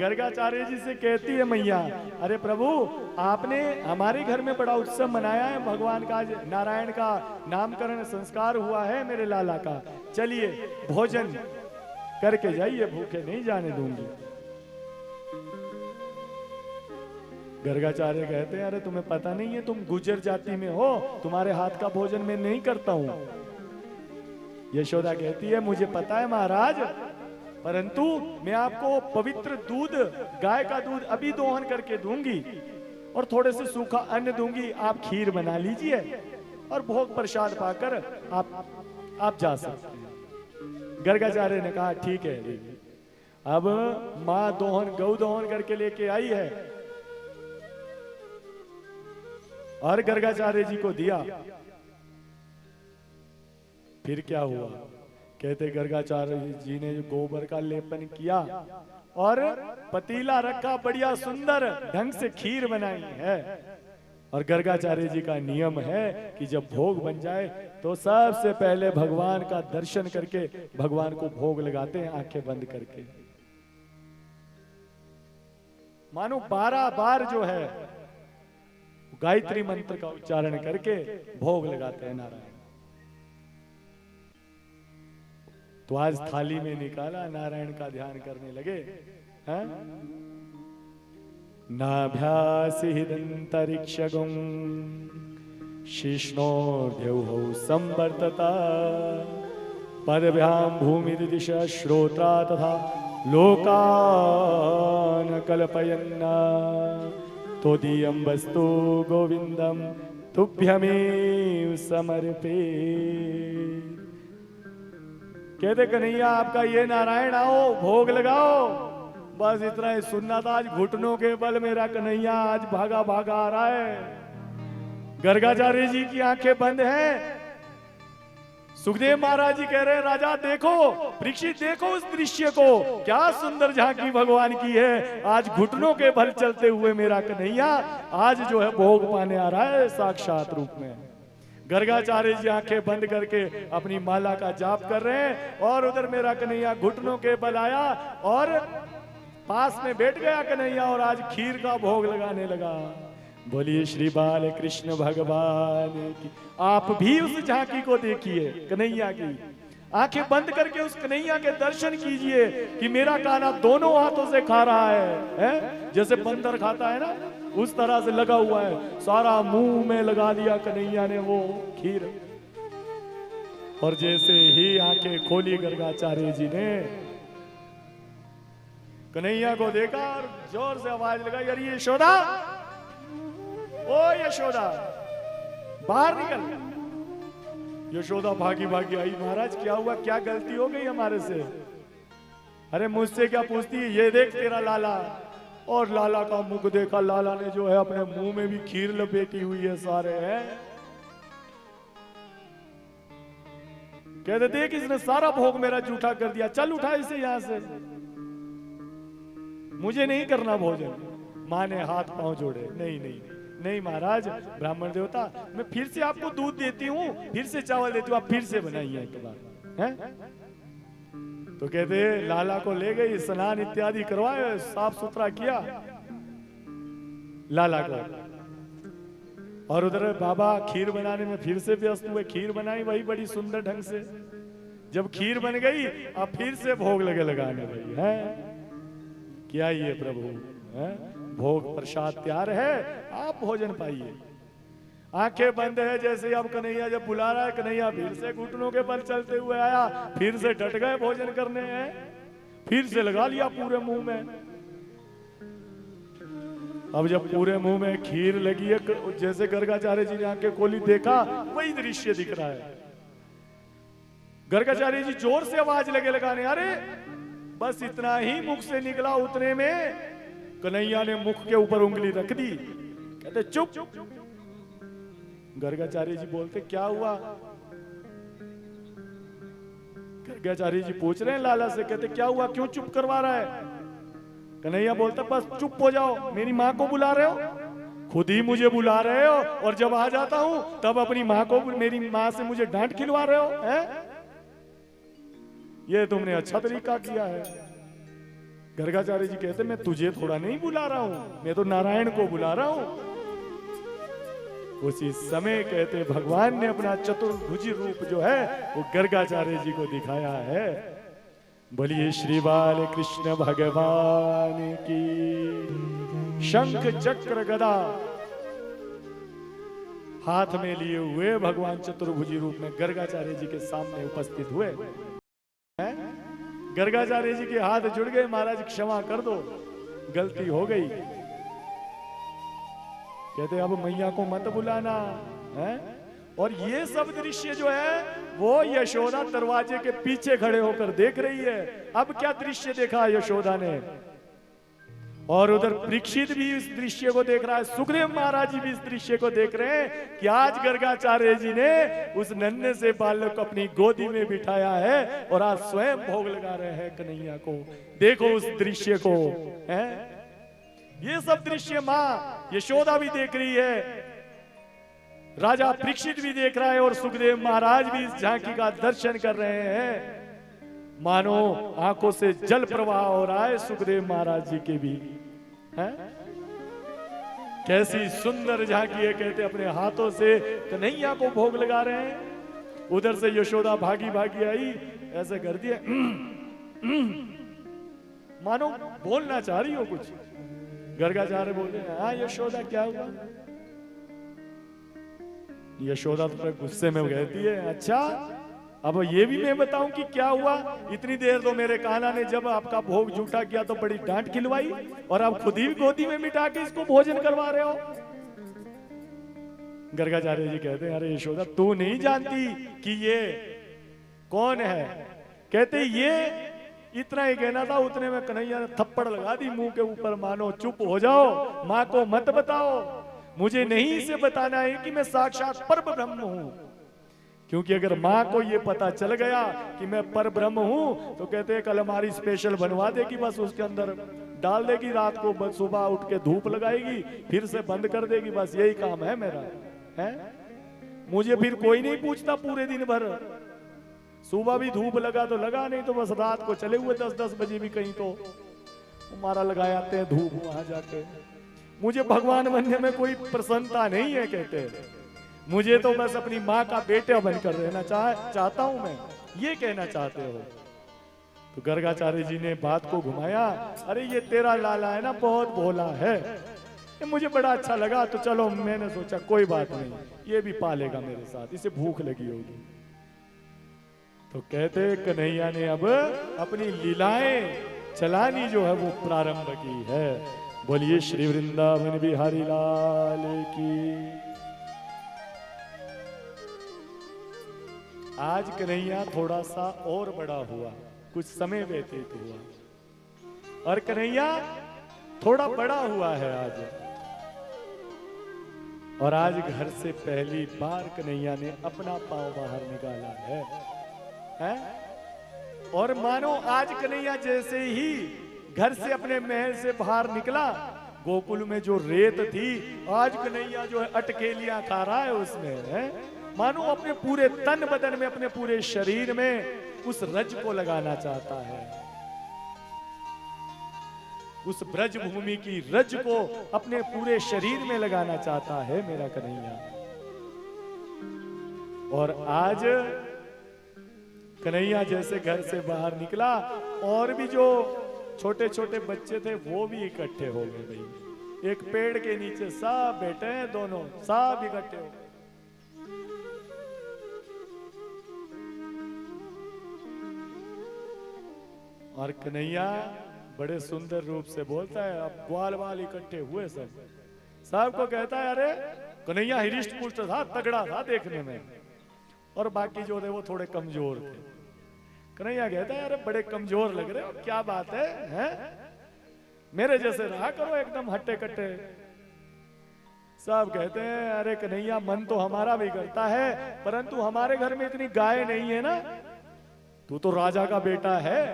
गर्गाचार्य जी से कहती है मैया, अरे प्रभु आपने हमारे घर में बड़ा उत्सव मनाया है, भगवान का नारायण का नामकरण संस्कार हुआ है मेरे लाला का, चलिए भोजन करके जाइए, भूखे नहीं जाने दूंगी। गर्गाचार्य कहते हैं, अरे तुम्हें पता नहीं है, तुम गुजर जाति में हो, तुम्हारे हाथ का भोजन मैं नहीं करता हूं। यशोदा कहती है, मुझे पता है महाराज, परंतु मैं आपको पवित्र दूध, गाय का दूध अभी दोहन करके दूंगी और थोड़े से सूखा अन्न दूंगी, आप खीर बना लीजिए और भोग प्रसाद पाकर आप जा सकते हैं। गर्गाचार्य ने कहा ठीक है। अब माँ दोहन, गौ दोहन करके लेके आई है और गर्गाचार्य जी को दिया। फिर क्या हुआ? कहते गर्गाचार्य जी ने गोबर का लेपन किया और पतीला रखा, बढ़िया सुंदर ढंग से खीर बनाई है। और गर्गाचार्य जी का नियम है कि जब भोग बन जाए तो सबसे पहले भगवान का दर्शन करके भगवान को भोग लगाते हैं, आंखें बंद करके। मानो 12 बार जो है गायत्री मंत्र का उच्चारण करके भोग लगाते हैं नारायण। तो आज थाली में निकाला, नारायण का ध्यान करने लगे। नाभ्यासि हिदंतरिक्षगुं शिष्णोर्द्यौः संवर्तता पदभ्यां भूमिदिशा श्रोत्रा तथा लोकान् कल्पयन्ना तोदीयं वस्तु गोविंदम तुभ्यमेव समर्पे। कहते कन्हैया आपका ये नारायण आओ, भोग लगाओ, बस इतना ही सुनना था। आज घुटनों के बल मेरा कन्हैया आज भागा भागा आ रहा है। गर्गाचार्य जी की आंखें बंद हैं। सुखदेव महाराज जी कह रहे हैं, राजा देखो, परीक्षित देखो उस दृश्य को, क्या सुंदर झांकी भगवान की है। आज घुटनों के बल चलते हुए मेरा कन्हैया आज जो है भोग पाने आ रहा है साक्षात रूप में। गर्गाचार्य जी आंखें बंद करके अपनी माला का जाप कर रहे हैं और उधर मेरा कन्हैया घुटनों के बल आया और पास में बैठ गया कन्हैया और आज खीर का भोग लगाने लगा। बोलिए श्री बाल कृष्ण भगवान की। आप भी उस झांकी को देखिए कन्हैया की, आंखें बंद करके उस कन्हैया के दर्शन कीजिए कि मेरा कान्हा दोनों हाथों से खा रहा है? जैसे बंदर खाता है ना, उस तरह से लगा हुआ है, सारा मुंह में लगा दिया कन्हैया ने वो खीर। और जैसे ही आंखें खोली गर्गाचार्य जी ने, कन्हैया को देखा और जोर से आवाज लगाई, अरे यशोदा, ओ यशोदा, बाहर निकल। यशोदा भागी भागी आई, महाराज क्या हुआ, क्या गलती हो गई हमारे से? अरे मुझसे क्या पूछती है, ये देख तेरा लाला। और लाला का मुख देखा, लाला ने जो है अपने मुंह में भी खीर लपेटी हुई है सारे हैं। कहते देख इसने सारा भोग मेरा जूठा कर दिया, चल उठा इसे यहां से, मुझे नहीं करना भोजन। माँ ने हाथ पांव जोड़े, नहीं नहीं नहीं महाराज, ब्राह्मण देवता, मैं फिर से आपको दूध देती हूँ, फिर से चावल देती हूँ, आप फिर से बनाइए एक बार है? तो कहते लाला को ले गई, स्नान इत्यादि करवाए, साफ सुथरा किया लाला को। और उधर बाबा खीर बनाने में फिर से व्यस्त हुए, खीर बनाई वही बड़ी सुंदर ढंग से। जब खीर बन गई अब फिर से भोग लगे लगाने भाई है। क्या ये प्रभु है? भोग प्रसाद तैयार है, आप भोजन पाइए। आंखें बंद है, जैसे अब कन्हैया जब बुला रहा है, कन्हैया फिर से घुटनों के बल चलते हुए आया, फिर से डट गए भोजन करने हैं, फिर से लगा लिया पूरे मुंह में। अब जब पूरे मुंह में खीर लगी है, जैसे गर्गाचार्य जी ने आंखें खोली, देखा वही दृश्य दिख रहा है। गर्गाचार्य जी जोर से आवाज लगे लगाने, अरे बस इतना ही मुख से निकला, उतने में कन्हैया ने मुख के ऊपर उंगली रख दी। कहते चुप। गर्गाचार्य जी बोलते क्या हुआ? गर्गाचार्य जी पूछ रहे हैं लाला से, कहते क्या हुआ, क्यों चुप करवा रहा है? कन्हैया बोलता बस चुप हो जाओ, मेरी माँ को बुला रहे हो, खुद ही मुझे बुला रहे हो, और जब आ जाता हूं तब अपनी माँ को, मेरी माँ से मुझे डांट खिलवा रहे हो, हैं? ये तुमने अच्छा तरीका किया है। गर्गाचार्य जी कहते मैं तुझे थोड़ा नहीं बुला रहा हूं, मैं तो नारायण को बुला रहा हूं। उसी समय कहते भगवान ने अपना चतुर्भुजी रूप जो है वो गर्गाचार्य जी को दिखाया है। बोलिए श्री बाल कृष्ण भगवान की। शंख चक्र गदा हाथ में लिए हुए भगवान चतुर्भुजी रूप में गर्गाचार्य जी के सामने उपस्थित हुए। गर्गाचार्य जी के हाथ जुड़ गए, महाराज क्षमा कर दो, गलती हो गई। कहते अब मैया को मत बुलाना है। और ये सब दृश्य जो है वो यशोदा दरवाजे के पीछे खड़े होकर देख रही है। अब क्या दृश्य देखा यशोदा ने, और उधर परीक्षित भी इस दृश्य को देख रहा है, सुखदेव महाराज जी भी इस दृश्य को देख रहे हैं कि आज गर्गाचार्य जी ने उस नन्हे से बालक को अपनी गोदी में बिठाया है और आज स्वयं भोग लगा रहे हैं कन्हैया को। देखो उस दृश्य को, है ये सब दृश्य मां यशोदा भी देख रही है, राजा परीक्षित भी देख रहा है, और सुखदेव महाराज भी इस झांकी का दर्शन कर रहे हैं। मानो आंखों से जल प्रवाह हो रहा है सुखदेव महाराज जी के भी, है? कैसी सुंदर झांकी है। कहते अपने हाथों से कन्हैया को भोग लगा रहे हैं। उधर से यशोदा भागी भागी आई, ऐसे कर दिया, मानो बोलना चाह रही हो कुछ। गर्गाचार्य बोले हाँ यशोदा क्या हुआ? यशोदा तो गुस्से में कहती है अच्छा अब ये भी मैं बताऊं कि क्या हुआ? इतनी देर तो मेरे कान्हा ने जब आपका भोग झूठा किया तो बड़ी डांट खिलवाई, और आप खुद ही गोदी में मिटा के इसको भोजन करवा रहे हो। गर्गाचार्य जी कहते हैं अरे यशोदा तू नहीं जानती कि ये कौन है? कहते ये इतना ही कहना था, उतने में कन्हैया ने थप्पड़ लगा दी मुंह के ऊपर, मानो चुप हो जाओ, माँ को मत बताओ, मुझे नहीं इसे बताना है कि मैं साक्षात पर ब्रह्म हूं। क्योंकि अगर माँ को ये पता चल गया कि मैं पर ब्रह्म हूं तो कहते हैं कल हमारी स्पेशल बनवा देगी, बस उसके अंदर डाल देगी, रात को सुबह उठ के धूप लगाएगी, फिर से बंद कर देगी, बस यही काम है मेरा, है? मुझे फिर कोई नहीं पूछता पूरे दिन भर, सुबह भी धूप लगा तो लगा, नहीं तो बस रात को चले हुए 10-10 बजे भी कहीं तो हमारा लगाए आते हैं धूप वहां जाके। मुझे भगवान बनने में कोई प्रसन्नता नहीं है, कहते हैं मुझे तो बस अपनी माँ का बेटा बनकर रहना चाहता हूं मैं, ये कहना चाहते हो। तो गर्गाचार्य जी ने बात को घुमाया, अरे ये तेरा लाला है ना बहुत भोला है, ये मुझे बड़ा अच्छा लगा, तो चलो मैंने सोचा कोई बात नहीं, ये भी पालेगा मेरे साथ, इसे भूख लगी होगी। तो कहते कन्हैया ने अब अपनी लीलाएं चलानी जो है वो प्रारंभ की है। बोलिए श्री वृंदावन बिहारी लाल की। आज कन्हैया थोड़ा सा और बड़ा हुआ, कुछ समय व्यतीत हुआ और कन्हैया थोड़ा बड़ा हुआ है आज। और आज घर से पहली बार कन्हैया ने अपना पांव बाहर निकाला है? और मानो आज कन्हैया जैसे ही घर से अपने महल से बाहर निकला, गोकुल में जो रेत थी आज कन्हैया जो है अटकेलियां खा रहा है उसमें, है? मानो अपने पूरे तन बदन में, अपने पूरे शरीर में उस रज को लगाना चाहता है, उस ब्रज भूमि की रज को अपने पूरे शरीर में लगाना चाहता है मेरा कन्हैया। और आज कन्हैया जैसे घर से बाहर निकला और भी जो छोटे छोटे बच्चे थे वो भी इकट्ठे हो गए भाई, एक पेड़ के नीचे सब बैठे हैं, दोनों सब इकट्ठे हो। और कन्हैया बड़े सुंदर रूप से बोलता है। अब ग्वाल वाल इकट्ठे हुए सबको कहता है, अरे कन्हैया हृष्ट पुष्ट था, तगड़ा था देखने में, और बाकी जो थे वो थोड़े कमजोर थे। कन्हैया कहता है, अरे बड़े कमजोर लग रहे हो, क्या बात है, हैं? मेरे जैसे रहा करो एकदम हट्टे कट्टे। सब कहते हैं, अरे कन्हैया मन तो हमारा भी करता है, परंतु हमारे घर में इतनी गाय नहीं है ना, तू तो राजा का बेटा है,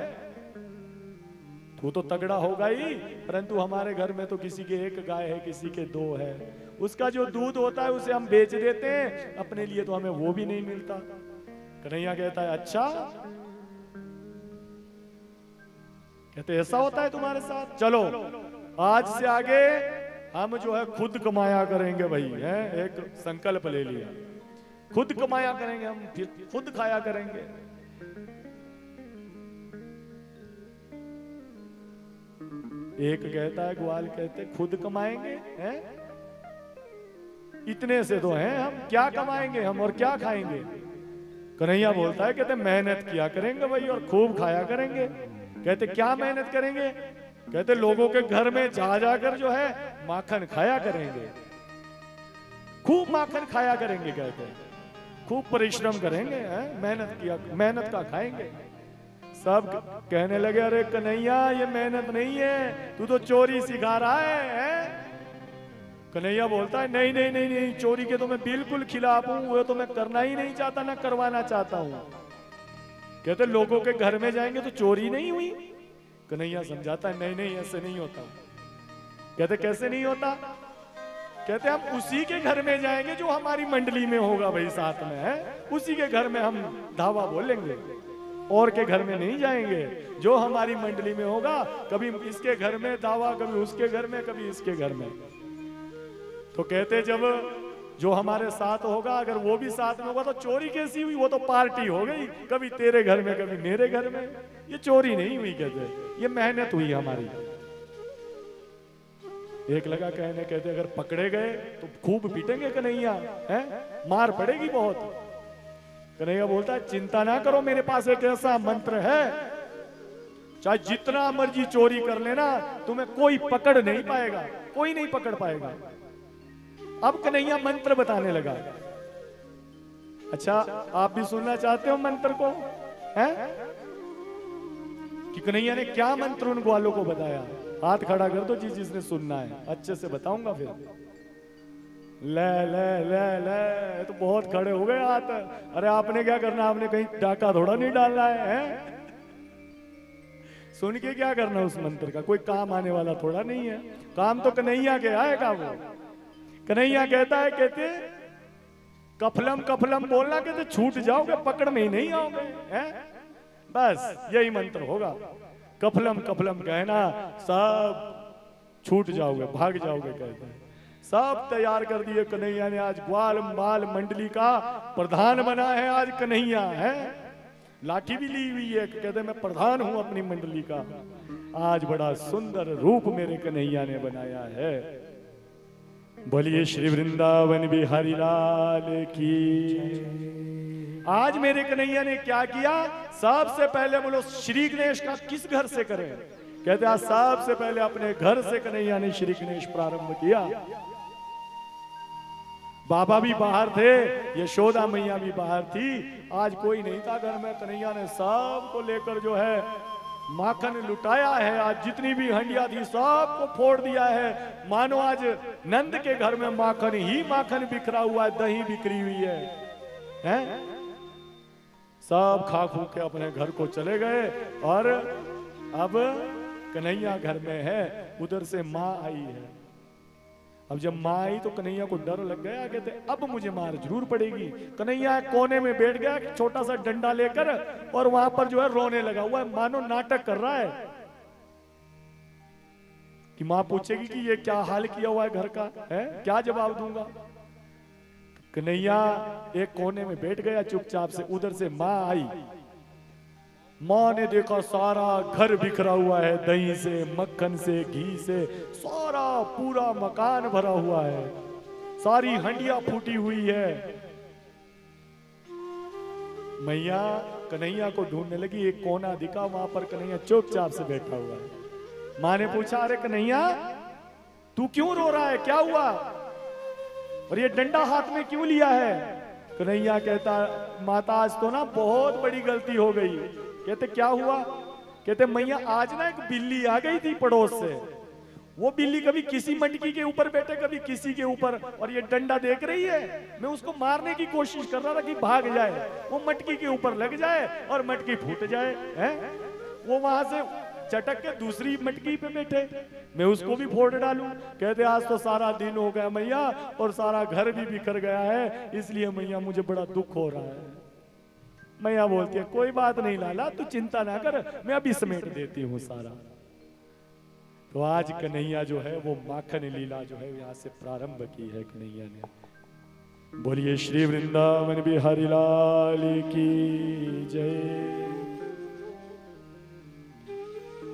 तू तो तगड़ा होगा ही, परंतु हमारे घर में तो किसी के एक गाय है, किसी के दो है, उसका जो दूध होता है उसे हम बेच देते हैं, अपने लिए तो हमें वो भी नहीं मिलता। कन्हैया कहता है, अच्छा, कहते ऐसा होता है तुम्हारे साथ, चलो आज से आगे हम जो है खुद कमाया करेंगे भाई, है एक संकल्प ले लिया, खुद कमाया करेंगे, हम फिर खुद खाया करेंगे। एक कहता है, ग्वाल कहते खुद कमाएंगे, हैं? इतने से तो हैं हम, क्या कमाएंगे हम और क्या खाएंगे? कन्हैया बोलता है, कहते मेहनत किया करेंगे भाई और खूब खाया करेंगे। कहते क्या मेहनत करेंगे? कहते लोगों के घर में जा जाकर जो है माखन खाया करेंगे, खूब माखन खाया करेंगे, कहते खूब परिश्रम करेंगे, मेहनत का खाएंगे। सब कहने लगे, अरे कन्हैया ये मेहनत नहीं है, तू तो चोरी सिखा रहा है? कन्हैया बोलता है, नहीं नहीं नहीं नहीं, चोरी के तो मैं बिल्कुल खिलाफ हूं, वो तो मैं करना ही नहीं चाहता, ना करवाना चाहता हूं। कहते लोगों के घर में जाएंगे तो चोरी नहीं हुई? कन्हैया समझाता है, नहीं नहीं ऐसे नहीं होता। कहते कैसे नहीं होता? कहते हम उसी के घर में जाएंगे जो हमारी मंडली में होगा भाई, साथ में है, उसी के घर में हम धावा बोलेंगे, और के घर में नहीं जाएंगे, जो हमारी मंडली में होगा, कभी इसके घर में दावा, कभी उसके घर में, कभी इसके घर में। तो कहते जब जो हमारे साथ होगा, अगर वो भी साथ में होगा तो चोरी कैसी हुई? वो तो पार्टी हो गई, कभी तेरे घर में कभी मेरे घर में, ये चोरी नहीं हुई, कहते ये मेहनत हुई हमारी। एक लगा कहने, कहते अगर पकड़े गए तो खूब पीटेंगे कन्हैया, हैं? मार पड़ेगी बहुत। कन्हैया बोलता है, चिंता ना करो, मेरे पास एक ऐसा मंत्र है, चाहे जितना मर्जी चोरी कर लेना, तुम्हें कोई पकड़ नहीं पाएगा, कोई नहीं पकड़ पाएगा। अब कन्हैया मंत्र बताने लगा। अच्छा, आप भी सुनना चाहते हो मंत्र को, हैं? कि कन्हैया ने क्या मंत्र उन ग्वालों को बताया? हाथ खड़ा कर दो जिसने सुनना है, अच्छे से बताऊंगा फिर। ले ले ले ले, तो बहुत खड़े हो गए हाथ। अरे आपने क्या करना, आपने कहीं डाका थोड़ा नहीं डालना है? सुन के क्या करना उस मंत्र का, कोई काम आने वाला थोड़ा नहीं है, काम तो कन्हैया के आएगा। वो कन्हैया कहता है, कहते कफलम कफलम बोलना, कहते छूट जाओगे, पकड़ में ही नहीं आओगे, हैं? बस यही मंत्र होगा, कफलम कफलम कहना, सब छूट जाओगे, भाग जाओगे, कहते हैं। सब तैयार कर दिए कन्हैया ने। आज ग्वाल बाल मंडली का प्रधान बना है आज कन्हैया, है? लाठी भी ली हुई है, कहते मैं प्रधान हूं अपनी मंडली का। आज बड़ा सुंदर रूप मेरे कन्हैया ने बनाया है। बोलिए श्री वृंदावन बिहारी लाल की। आज मेरे कन्हैया ने क्या किया? सबसे पहले बोलो श्री गणेश का किस घर से करें? कहते आज सबसे पहले अपने घर से कन्हैया ने श्री गणेश प्रारंभ किया। बाबा भी बाहर थे, यशोदा मैया भी बाहर थी, आज कोई नहीं था घर में। कन्हैया ने सबको लेकर जो है माखन लुटाया है। आज जितनी भी हंडिया थी सबको फोड़ दिया है, मानो आज नंद के घर में माखन ही माखन बिखरा हुआ है, दही बिखरी हुई है, हैं? सब खा खू के अपने घर को चले गए। और अब कन्हैया घर में है, उधर से माँ आई है। अब जब माँ आई तो कन्हैया को डर लग गया, कहते अब मुझे मार जरूर पड़ेगी। कन्हैया कोने में बैठ गया छोटा सा डंडा लेकर, और वहां पर जो है रोने लगा हुआ है, मानो नाटक कर रहा है। कि माँ पूछेगी कि ये क्या हाल किया हुआ है घर का, है? क्या जवाब दूंगा? कन्हैया एक कोने में बैठ गया चुपचाप से। उधर से माँ आई। माँ ने देखा सारा घर बिखरा हुआ है, दही से, मक्खन से, घी से, सारा पूरा मकान भरा हुआ है, सारी हंडिया फूटी हुई है। मैया कन्हैया को ढूंढने लगी, एक कोना दिखा, वहां पर कन्हैया चुपचाप से बैठा हुआ है। माँ ने पूछा, अरे कन्हैया तू क्यों रो रहा है, क्या हुआ, और ये डंडा हाथ में क्यों लिया है? कन्हैया कहता, माता आज तो ना बहुत बड़ी गलती हो गई। कहते क्या हुआ? कहते मैया आज ना एक बिल्ली आ गई थी पड़ोस से, वो बिल्ली कभी किसी मटकी के ऊपर बैठे, कभी किसी के ऊपर, और ये डंडा देख रही है, मैं उसको मारने की कोशिश कर रहा था कि भाग जाए, वो मटकी के ऊपर लग जाए और मटकी फूट जाए, हैं? वो वहां से चटक के दूसरी मटकी पे बैठे, मैं उसको भी फोड़ डालूं। कहते आज तो सारा दिन हो गया मैया, और सारा घर भी बिखर गया है, इसलिए मैया मुझे बड़ा दुख हो रहा है। मैया बोलती है, कोई बात नहीं लाला, तू चिंता ना कर, मैं अभी समेट देती हूँ सारा। तो आज कन्हैया जो है वो माखन लीला जो है यहाँ से प्रारंभ की है कन्हैया ने। बोलिए श्री वृंदावन बिहारी लाल की जय।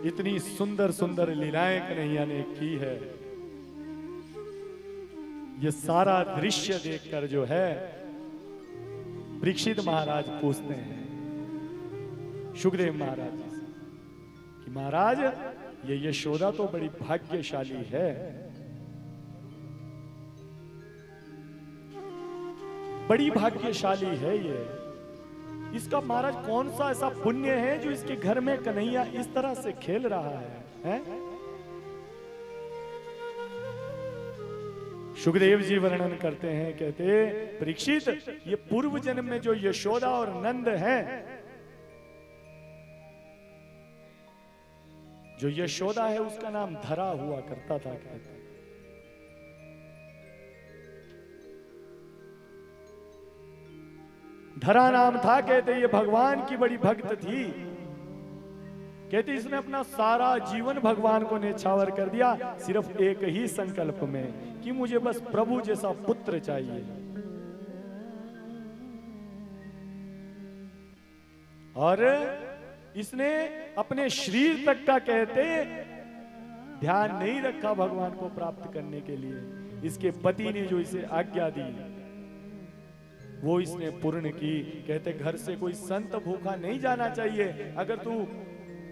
इतनी सुंदर सुंदर लीलाएं कन्हैया ने की है। ये सारा दृश्य देखकर जो है परीक्षित महाराज पूछते हैं शुकदेव महाराज जी से कि महाराज ये यशोदा तो बड़ी भाग्यशाली है, बड़ी भाग्यशाली है ये, इसका महाराज कौन सा ऐसा पुण्य है जो इसके घर में कन्हैया इस तरह से खेल रहा है? सुखदेव जी वर्णन करते हैं, कहते परीक्षित ये पूर्व जन्म में जो यशोदा और नंद हैं, जो यशोदा है उसका नाम धरा हुआ करता था। कहते धरा नाम था। कहते ये भगवान की बड़ी भक्त थी। कहते इसने अपना सारा जीवन भगवान को न्यौछावर कर दिया, सिर्फ एक ही संकल्प में कि मुझे बस प्रभु जैसा पुत्र चाहिए। और इसने अपने शरीर तक का कहते ध्यान नहीं रखा भगवान को प्राप्त करने के लिए। इसके पति ने जो इसे आज्ञा दी वो इसने पूर्ण की। कहते घर से कोई संत भूखा नहीं जाना चाहिए अगर तू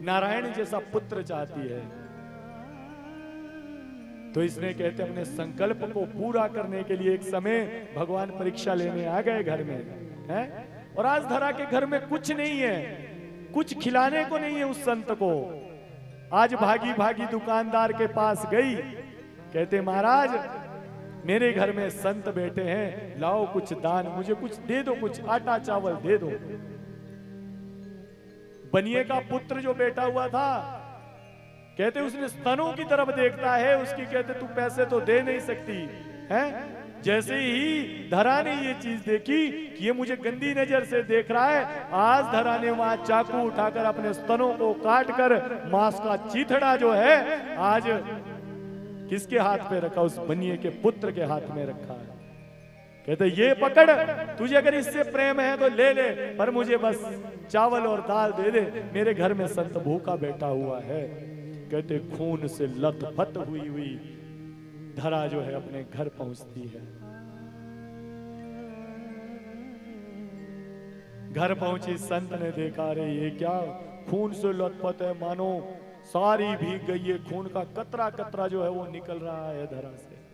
नारायण जैसा पुत्र चाहती है। तो इसने कहते अपने संकल्प को पूरा करने के लिए एक समय भगवान परीक्षा लेने आ गए घर में, हैं? और आज धरा के घर में कुछ नहीं है, कुछ खिलाने को नहीं है उस संत को। आज भागी भागी दुकानदार के पास गई, कहते महाराज मेरे घर में संत बैठे हैं, लाओ कुछ दान, मुझे कुछ दे दो, कुछ आटा चावल दे दो। बनिए का पुत्र जो बैठा हुआ था, कहते उसने स्तनों की तरफ देखता है उसकी, कहते तू पैसे तो दे नहीं सकती है। जैसे ही धरा ने ये चीज देखी कि ये मुझे गंदी नजर से देख रहा है, आज धरा ने वहां चाकू उठाकर अपने स्तनों को काट कर मांस का चीथड़ा जो है आज किसके हाथ पे रखा? उस बनिए के पुत्र के हाथ में रखा है। कहते ये पकड़, तुझे अगर इससे प्रेम है तो ले ले, पर मुझे बस चावल और दाल दे दे, मेरे घर में संत भूखा बैठा हुआ है। कहते खून से लथपथ हुई हुई धरा जो है अपने घर पहुंचती है। घर पहुंची, संत ने देखा रे ये क्या खून से लथपथ है, मानो सारी भीग गई है, खून का कतरा कतरा जो है वो निकल रहा है धरा से।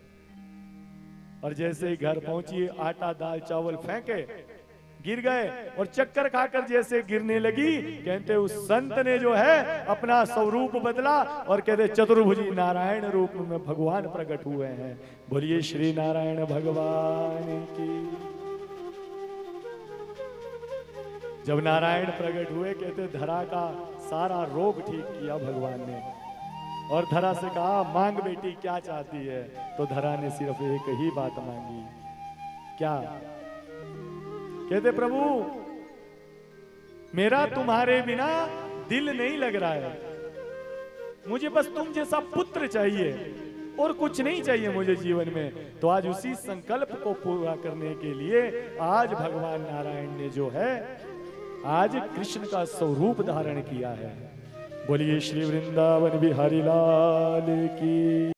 और जैसे ही घर पहुंची आटा दाल चावल फेंके, गिर गए और चक्कर खाकर जैसे गिरने लगी, कहते उस संत ने जो है अपना स्वरूप बदला और कहते चतुर्भुजी नारायण रूप में भगवान प्रकट हुए हैं। बोलिए श्री नारायण भगवान की। जब नारायण प्रकट हुए, कहते धरा का सारा रोग ठीक किया भगवान ने। और धरा से कहा मांग बेटी क्या चाहती है? तो धरा ने सिर्फ एक ही बात मांगी, क्या? कहते प्रभु मेरा तुम्हारे बिना दिल नहीं लग रहा है, मुझे बस तुम जैसा पुत्र चाहिए और कुछ नहीं चाहिए मुझे जीवन में। तो आज उसी संकल्प को पूरा करने के लिए आज भगवान नारायण ने जो है आज कृष्ण का स्वरूप धारण किया है। बोलिए श्री वृंदावन बिहारी लाल की।